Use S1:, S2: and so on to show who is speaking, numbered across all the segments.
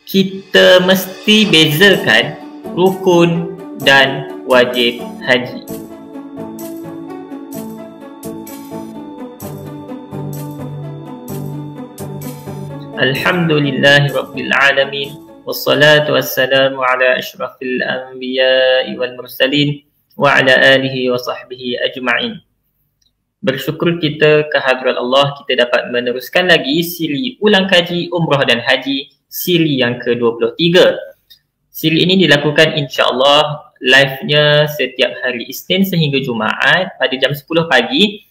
S1: kita mesti bezakan rukun dan wajib haji. Alhamdulillahirabbil alamin wassalatu wassalamu ala asyrafil anbiya'i wal mursalin wa ala alihi wa sahbihi ajma'in. Bersyukur kita kehadrat Allah, kita dapat meneruskan lagi siri ulang kaji umrah dan haji siri yang ke-23. Siri ini dilakukan insya-Allah live-nya setiap hari Isnin sehingga Jumaat pada jam 10 pagi,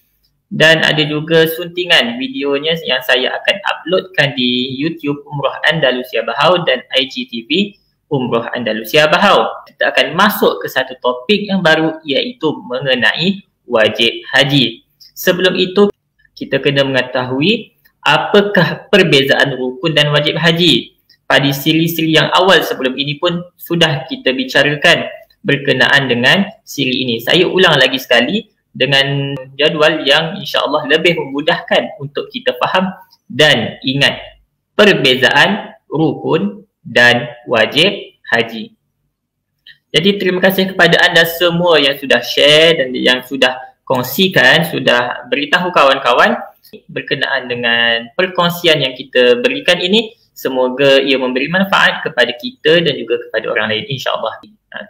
S1: dan ada juga suntingan videonya yang saya akan uploadkan di YouTube Umrah Andalusia Bahau dan IGTV Umrah Andalusia Bahau. Kita akan masuk ke satu topik yang baru, iaitu mengenai wajib haji. Sebelum itu, kita kena mengetahui apakah perbezaan rukun dan wajib haji. Pada siri-siri yang awal sebelum ini pun sudah kita bicarakan berkenaan dengan siri ini. Saya ulang lagi sekali dengan jadual yang insya-Allah lebih memudahkan untuk kita faham dan ingat perbezaan rukun dan wajib haji. Jadi terima kasih kepada anda semua yang sudah share dan yang sudah kongsikan, sudah beritahu kawan-kawan berkenaan dengan perkongsian yang kita berikan ini. Semoga ia memberi manfaat kepada kita dan juga kepada orang lain, insya-Allah.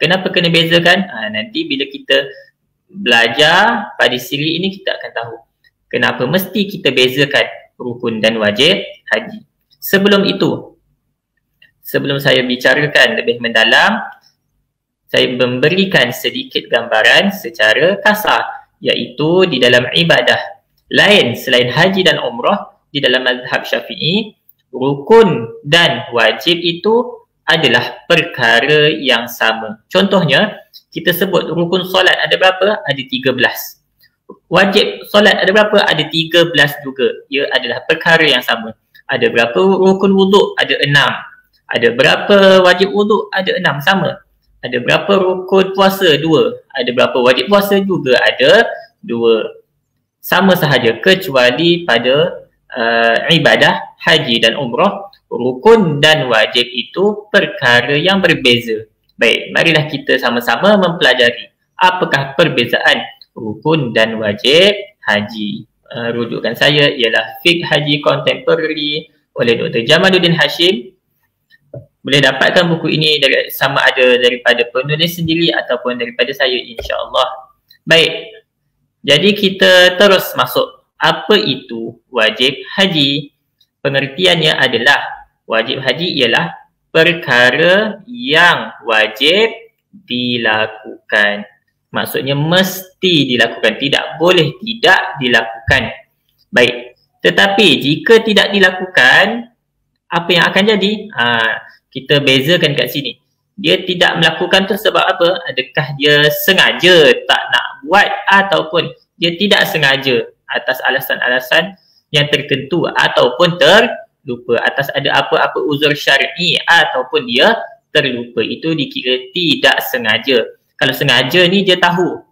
S1: Kenapa kena bezakan? Nanti bila kita belajar pada siri ini, kita akan tahu kenapa mesti kita bezakan rukun dan wajib haji. Sebelum itu, sebelum saya bicarakan lebih mendalam, saya memberikan sedikit gambaran secara kasar, iaitu di dalam ibadah lain selain haji dan umrah, di dalam mazhab Syafi'i, rukun dan wajib itu adalah perkara yang sama. Contohnya, kita sebut rukun solat ada berapa? Ada 13. Wajib solat ada berapa? Ada 13 juga. Ia adalah perkara yang sama. Ada berapa rukun wuduk? Ada 6. Ada berapa wajib wuduk? Ada 6, sama. Ada berapa rukun puasa? 2. Ada berapa wajib puasa? Juga ada 2. Sama sahaja, kecuali pada ibadah haji dan umrah, rukun dan wajib itu perkara yang berbeza. Baik, marilah kita sama-sama mempelajari apakah perbezaan rukun dan wajib haji. Rujukan saya ialah Fiqh Haji Contemporary oleh Dr. Jamaluddin Hashim. Boleh dapatkan buku ini sama ada daripada penulis sendiri ataupun daripada saya, insya-Allah. Baik, jadi kita terus masuk. Apa itu wajib haji? Pengertiannya adalah wajib haji ialah perkara yang wajib dilakukan. Maksudnya mesti dilakukan, tidak boleh tidak dilakukan. Baik, tetapi jika tidak dilakukan, apa yang akan jadi? Kita bezakan kat sini. Dia tidak melakukan tu sebab apa? Adakah dia sengaja tak nak buat, ataupun dia tidak sengaja atas alasan-alasan yang tertentu, ataupun terlupa atas ada apa-apa uzur syar'i, ataupun dia terlupa. Itu dikira tidak sengaja. Kalau sengaja ni dia tahu,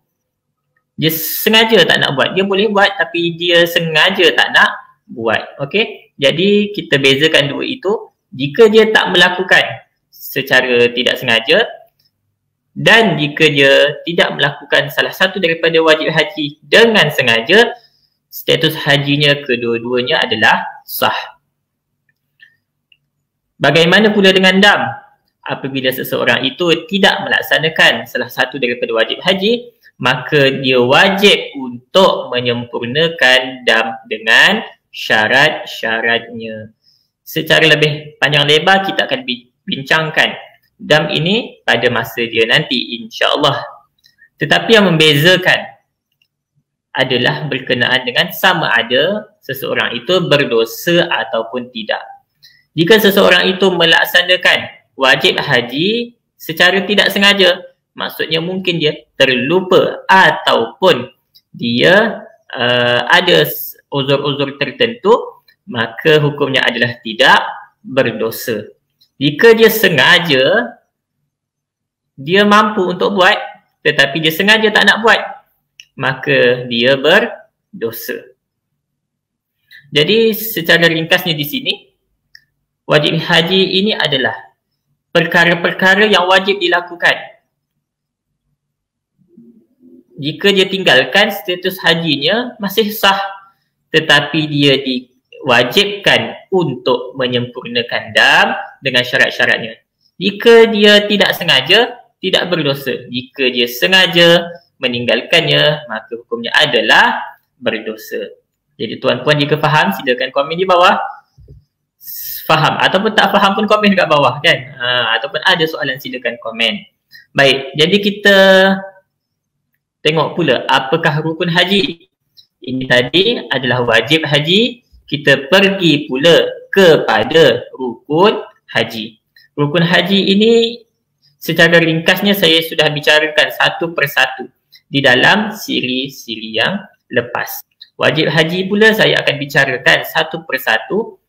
S1: dia sengaja tak nak buat, dia boleh buat tapi dia sengaja tak nak buat. Okey, jadi kita bezakan dua itu. Jika dia tak melakukan secara tidak sengaja, dan jika dia tidak melakukan salah satu daripada wajib haji dengan sengaja, status hajinya kedua-duanya adalah sah. Bagaimana pula dengan dam? Apabila seseorang itu tidak melaksanakan salah satu daripada wajib haji, maka dia wajib untuk menyempurnakan dam dengan syarat-syaratnya. Secara lebih panjang lebar kita akan bincangkan dam ini pada masa dia nanti, insya-Allah. Tetapi yang membezakan adalah berkenaan dengan sama ada seseorang itu berdosa ataupun tidak. Jika seseorang itu melaksanakan wajib haji secara tidak sengaja, maksudnya mungkin dia terlupa ataupun dia ada uzur-uzur tertentu, maka hukumnya adalah tidak berdosa. Jika dia sengaja, dia mampu untuk buat tetapi dia sengaja tak nak buat, maka dia berdosa. Jadi secara ringkasnya di sini, Wajib haji ini adalah perkara-perkara yang wajib dilakukan. Jika dia tinggalkan, status hajinya masih sah, tetapi dia diwajibkan untuk menyempurnakan dam dengan syarat-syaratnya. Jika dia tidak sengaja, tidak berdosa. Jika dia sengaja meninggalkannya, maka hukumnya adalah berdosa. Jadi tuan-tuan jika faham, silakan komen di bawah. Faham ataupun tak faham pun komen dekat bawah kan. Ataupun ada soalan silakan komen. Baik, jadi kita tengok pula apakah rukun haji. Ini tadi adalah wajib haji. Kita pergi pula kepada rukun haji. Rukun haji ini secara ringkasnya saya sudah bicarakan satu persatu di dalam siri-siri yang lepas. Wajib haji pula saya akan bicarakan satu persatu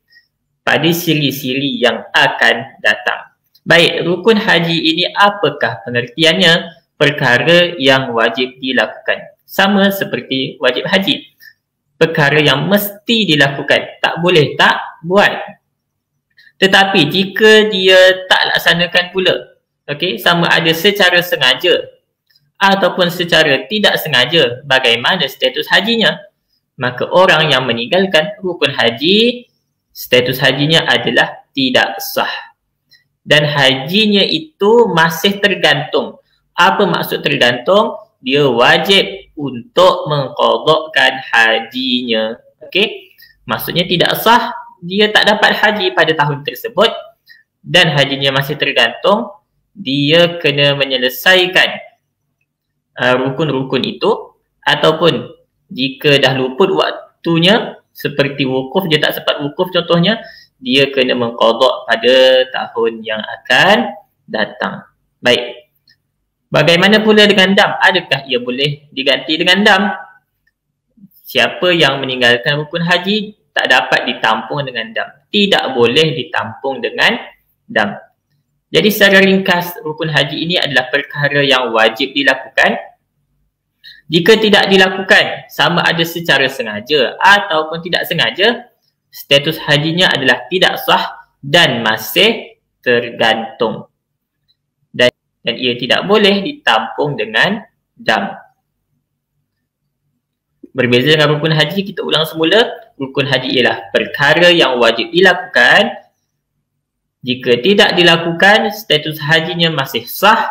S1: pada siri-siri yang akan datang. Baik, rukun haji ini apakah pengertiannya? Perkara yang wajib dilakukan. Sama seperti wajib haji. Perkara yang mesti dilakukan. Tak boleh tak buat. Tetapi jika dia tak laksanakan pula, okey, sama ada secara sengaja ataupun secara tidak sengaja, bagaimana status hajinya? Maka orang yang meninggalkan rukun haji, status hajinya adalah tidak sah. Dan hajinya itu masih tergantung. Apa maksud tergantung? Dia wajib untuk mengqadhakan hajinya. Okey? Maksudnya tidak sah, dia tak dapat haji pada tahun tersebut dan hajinya masih tergantung, dia kena menyelesaikan rukun-rukun itu, ataupun jika dah luput waktunya seperti wukuf, dia tak sempat wukuf contohnya, dia kena mengqadha pada tahun yang akan datang. Baik. Bagaimana pula dengan dam? Adakah ia boleh diganti dengan dam? Siapa yang meninggalkan rukun haji tak dapat ditampung dengan dam. Tidak boleh ditampung dengan dam. Jadi secara ringkas, rukun haji ini adalah perkara yang wajib dilakukan. Jika tidak dilakukan, sama ada secara sengaja ataupun tidak sengaja, status hajinya adalah tidak sah dan masih tergantung. Dan ia tidak boleh ditampung dengan dam. Berbeza dengan rukun haji, kita ulang semula. Rukun haji ialah perkara yang wajib dilakukan. Jika tidak dilakukan, status hajinya masih sah,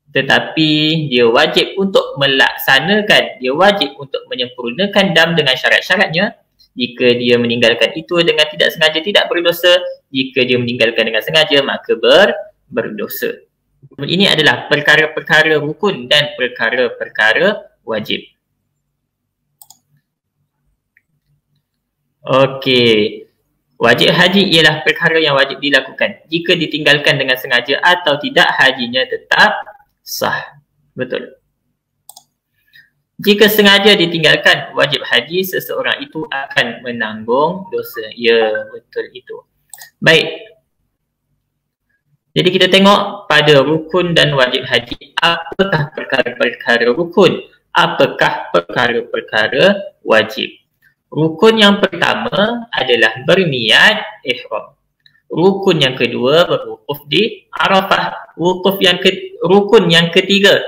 S1: tetapi dia wajib untuk melaksanakan, dia wajib untuk menyempurnakan dam dengan syarat-syaratnya. Jika dia meninggalkan itu dengan tidak sengaja, tidak berdosa. Jika dia meninggalkan dengan sengaja, maka berdosa. Ini adalah perkara-perkara rukun dan perkara-perkara wajib. Okey. Wajib haji ialah perkara yang wajib dilakukan. Jika ditinggalkan dengan sengaja atau tidak, hajinya tetap sah. Betul. Jika sengaja ditinggalkan wajib haji, seseorang itu akan menanggung dosa. Ya, betul itu. Baik. Jadi kita tengok pada rukun dan wajib haji. Apakah perkara-perkara rukun? Apakah perkara-perkara wajib? Rukun yang pertama adalah berniat ihram. Rukun yang kedua berwukuf di Arafah. Rukun yang ketiga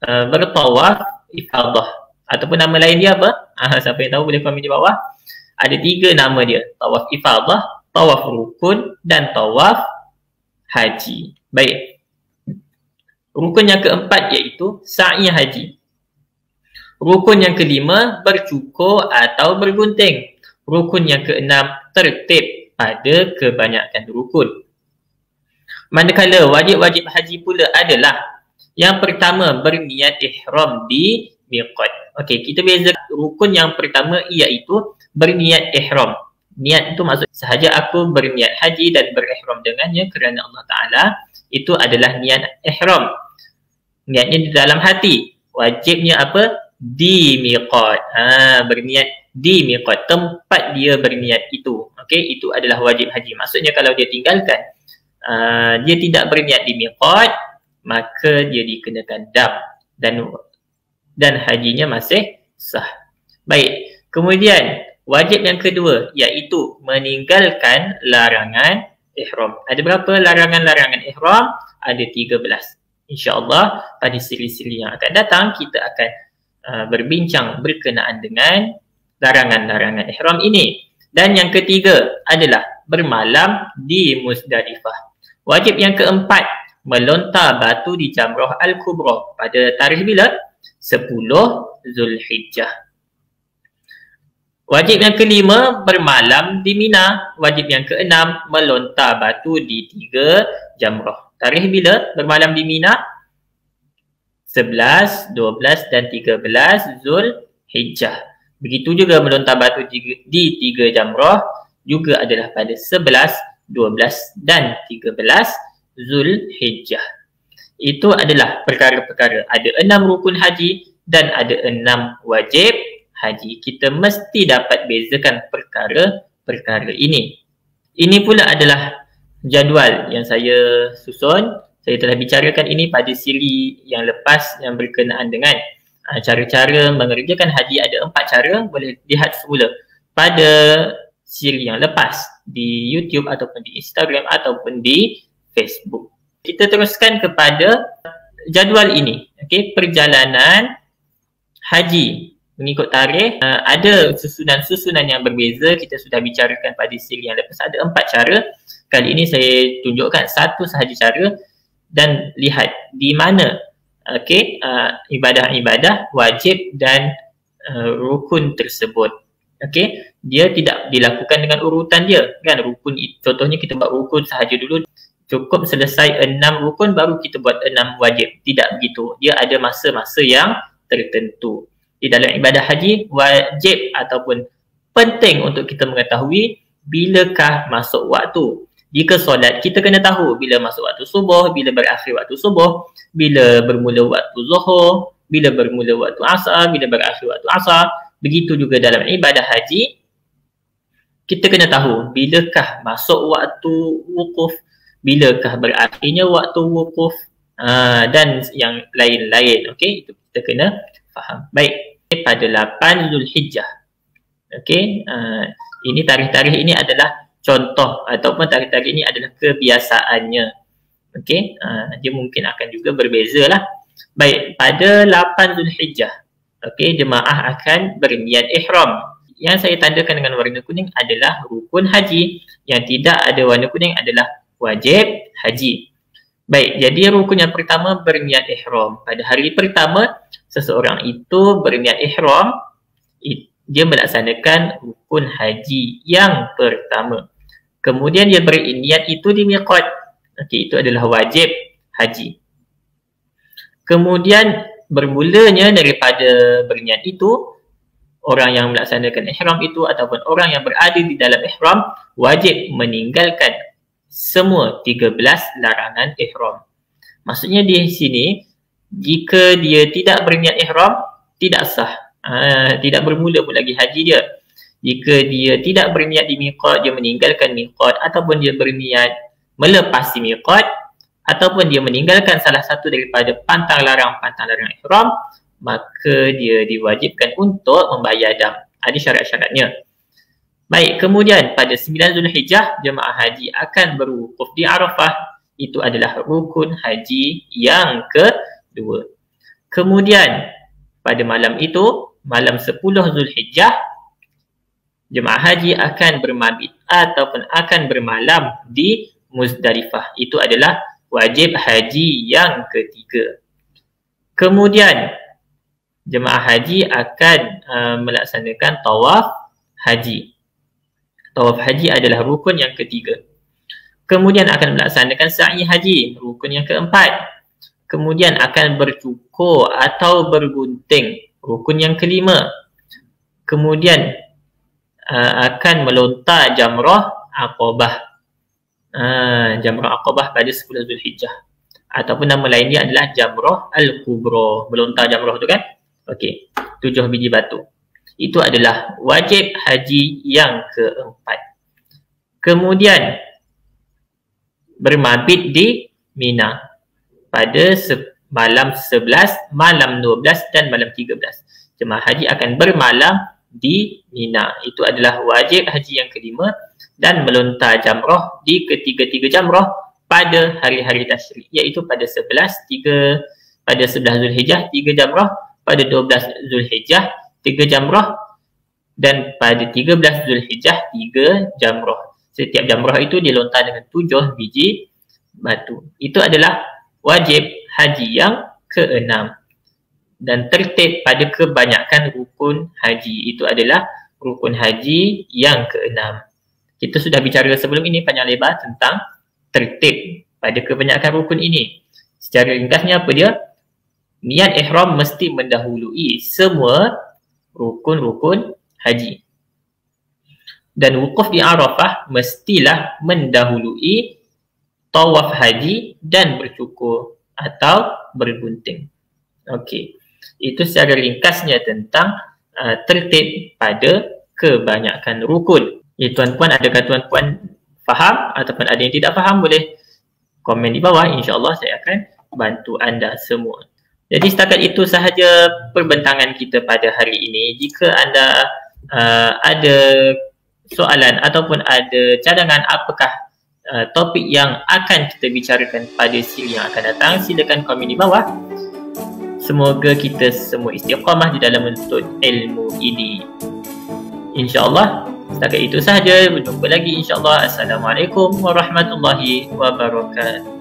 S1: bertawaf ifadah. Ataupun nama lain dia apa? Siapa yang tahu boleh komen di bawah. Ada 3 nama dia. Tawaf ifadah, tawaf rukun dan tawaf haji. Baik. Rukun yang keempat iaitu sa'i haji. Rukun yang kelima bercukur atau bergunting. Rukun yang keenam tertib pada kebanyakan rukun. Manakala wajib-wajib haji pula adalah yang pertama berniat ihram di miqat. Okey, kita beza rukun yang pertama iaitu berniat ihram. Niat itu maksud sahaja aku berniat haji dan berihram dengannya kerana Allah Ta'ala, itu adalah niat ihram. Niatnya di dalam hati. Wajibnya apa? Di miqat. Berniat di miqat, tempat dia berniat itu. Okey, itu adalah wajib haji. Maksudnya kalau dia tinggalkan, dia tidak berniat di miqat, maka dia dikenakan dam dan hajinya masih sah. Baik. Kemudian wajib yang kedua iaitu meninggalkan larangan ihram. Ada berapa larangan-larangan ihram? Ada 13. InsyaAllah pada siri-siri yang akan datang kita akan berbincang berkenaan dengan larangan-larangan ihram ini. Dan yang ketiga adalah bermalam di Muzdalifah. Wajib yang keempat, melontar batu di Jamrah Al-Kubra pada tarikh bila? 10 Zulhijjah. Wajib yang kelima, bermalam di Mina. Wajib yang keenam, melontar batu di 3 Jamrah. Tarikh bila bermalam di Mina? 11, 12 dan 13 Zulhijjah. Begitu juga melontar batu di 3 Jamrah juga adalah pada 11, 12 dan 13 Zulhijjah. Itu adalah perkara-perkara. Ada 6 rukun haji dan ada 6 wajib haji. Kita mesti dapat bezakan perkara-perkara ini. Ini pula adalah jadual yang saya susun. Saya telah bicarakan ini pada siri yang lepas yang berkenaan dengan cara-cara mengerjakan haji. Ada 4 cara, boleh lihat semula pada siri yang lepas di YouTube ataupun di Instagram ataupun di Facebook. Kita teruskan kepada jadual ini. Okey, perjalanan haji mengikut tarikh. Ada susunan-susunan yang berbeza. Kita sudah bicarakan pada siri yang lepas. Ada 4 cara. Kali ini saya tunjukkan satu sahaja cara dan lihat di mana ibadah-ibadah wajib dan rukun tersebut. Okey, dia tidak dilakukan dengan urutan dia kan. Rukun contohnya kita buat rukun sahaja dulu, cukup selesai 6 rukun baru kita buat 6 wajib. Tidak begitu. Dia ada masa-masa yang tertentu. Di dalam ibadah haji wajib ataupun penting untuk kita mengetahui bilakah masuk waktu. Jika solat, kita kena tahu bila masuk waktu subuh, bila berakhir waktu subuh, bila bermula waktu zuhur, bila bermula waktu asar, bila berakhir waktu asar. Begitu juga dalam ibadah haji, kita kena tahu bilakah masuk waktu wukuf, bilakah berakhirnya waktu wukuf dan yang lain-lain. Okey, itu kita kena faham. Baik, pada 8 Zulhijjah. Okey, ini tarikh-tarikh ini adalah contoh ataupun tarikh-tarikh ini adalah kebiasaannya. Okey, dia mungkin akan juga berbeza lah. Baik, pada 8 Zulhijjah, okey, jemaah akan berniat ihram. Yang saya tandakan dengan warna kuning adalah rukun haji. Yang tidak ada warna kuning adalah wajib haji. Baik, jadi rukun yang pertama berniat ihram. Pada hari pertama, seseorang itu berniat ihram, dia melaksanakan rukun haji yang pertama. Kemudian dia berniat itu di miqat. Okey, itu adalah wajib haji. Kemudian bermulanya daripada berniat itu, orang yang melaksanakan ihram itu ataupun orang yang berada di dalam ihram wajib meninggalkan semua 13 larangan ihram. Maksudnya di sini, jika dia tidak berniat ihram, tidak sah. Tidak bermula pun lagi haji dia. Jika dia tidak berniat di miqat, dia meninggalkan miqat ataupun dia berniat melepasi miqat ataupun dia meninggalkan salah satu daripada pantang larang ihram, maka dia diwajibkan untuk membayar dam. Ada syarat-syaratnya. Baik, kemudian pada 9 Zulhijjah, jemaah haji akan berwukuf di Arafah. Itu adalah rukun haji yang kedua. Kemudian pada malam itu, malam 10 Zulhijjah, jemaah haji akan bermabit ataupun akan bermalam di Muzdalifah. Itu adalah wajib haji yang ketiga. Kemudian jemaah haji akan melaksanakan tawaf haji. Tawaf haji adalah rukun yang ketiga. Kemudian akan melaksanakan sa'i haji, rukun yang keempat. Kemudian akan bercukur atau bergunting, rukun yang kelima. Kemudian akan melontar jamrah Aqabah. Jamrah Aqabah pada 10 Zulhijjah. Ataupun nama lain dia adalah Jamrah Al-Kubra. Melontar jamrah tu kan? Okey, 7 biji batu. Itu adalah wajib haji yang keempat. Kemudian bermabit di Mina pada malam 11, malam 12 dan malam 13. Jemaah haji akan bermalam di Mina. Itu adalah wajib haji yang kelima, dan melontar jamrah di ketiga-tiga jamrah pada hari-hari tasyrik, iaitu pada 11 Zulhijjah 3 jamrah, pada 12 Zulhijjah 3 jamrah, dan pada 13 Zulhijjah 3 jamrah. Setiap jamrah itu dilontar dengan 7 biji batu. Itu adalah wajib haji yang ke-6. Dan tertib pada kebanyakan rukun haji. Itu adalah rukun haji yang ke-6. Kita sudah bicara sebelum ini panjang lebar tentang tertib pada kebanyakan rukun ini. Secara ringkasnya apa dia? Niat ihram mesti mendahului semua rukun-rukun haji. Dan wukuf di Arafah mestilah mendahului tawaf haji dan bercukur atau bergunting. Okey. Itu secara ringkasnya tentang tertib pada kebanyakan rukun. Tuan-puan, adakah tuan-puan faham ataupun ada yang tidak faham, boleh komen di bawah. InsyaAllah saya akan bantu anda semua. Jadi setakat itu sahaja perbentangan kita pada hari ini. Jika anda ada soalan ataupun ada cadangan apakah topik yang akan kita bicarakan pada siri yang akan datang, silakan komen di bawah. Semoga kita semua istiqamah di dalam menuntut ilmu ini. InsyaAllah setakat itu sahaja. Berjumpa lagi insyaAllah. Assalamualaikum warahmatullahi wabarakatuh.